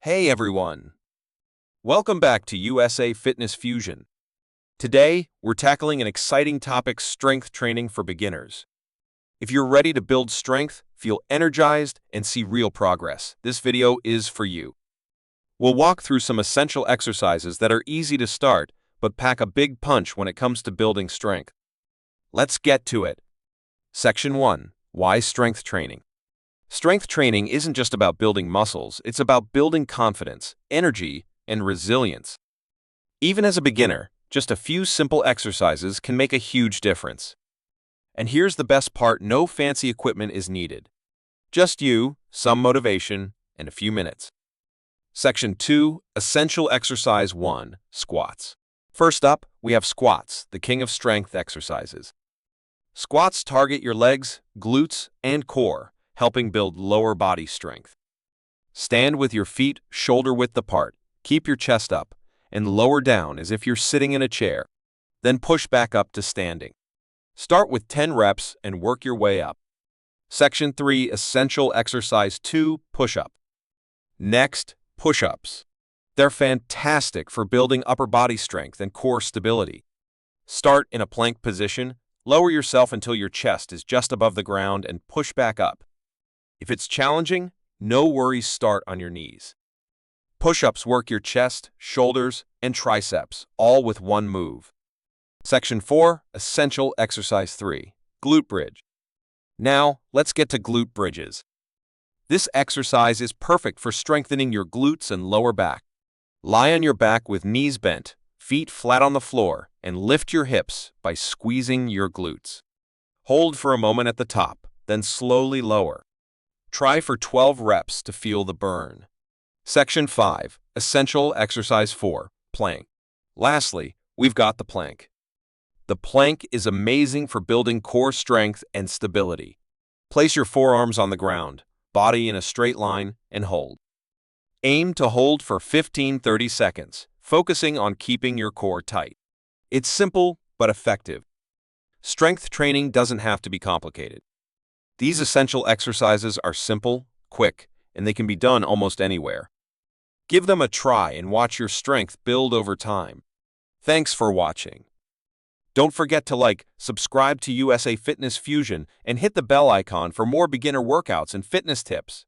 Hey everyone! Welcome back to USA Fitness Fusion. Today, we're tackling an exciting topic: strength training for beginners. If you're ready to build strength, feel energized, and see real progress, this video is for you. We'll walk through some essential exercises that are easy to start, but pack a big punch when it comes to building strength. Let's get to it. Section 1. Why strength training? Strength training isn't just about building muscles, it's about building confidence, energy, and resilience. Even as a beginner, just a few simple exercises can make a huge difference. And here's the best part: no fancy equipment is needed. Just you, some motivation, and a few minutes. Section 2. Essential Exercise 1. Squats. First up, we have squats, the king of strength exercises. Squats target your legs, glutes, and core, helping build lower body strength. Stand with your feet shoulder-width apart, keep your chest up, and lower down as if you're sitting in a chair. Then push back up to standing. Start with 10 reps and work your way up. Section 3. Essential Exercise 2. Push-up. Next, push-ups. They're fantastic for building upper body strength and core stability. Start in a plank position, lower yourself until your chest is just above the ground, and push back up. If it's challenging, no worries, start on your knees. Push-ups work your chest, shoulders, and triceps, all with one move. Section 4. Essential Exercise 3. Glute bridge. Now, let's get to glute bridges. This exercise is perfect for strengthening your glutes and lower back. Lie on your back with knees bent, feet flat on the floor, and lift your hips by squeezing your glutes. Hold for a moment at the top, then slowly lower. Try for 12 reps to feel the burn. Section 5. Essential Exercise 4. Plank. Lastly, we've got the plank. The plank is amazing for building core strength and stability. Place your forearms on the ground, body in a straight line, and hold. Aim to hold for 15-30 seconds, focusing on keeping your core tight. It's simple but effective. Strength training doesn't have to be complicated. These essential exercises are simple, quick, and they can be done almost anywhere. Give them a try and watch your strength build over time. Thanks for watching. Don't forget to like, subscribe to USA Fitness Fusion, and hit the bell icon for more beginner workouts and fitness tips.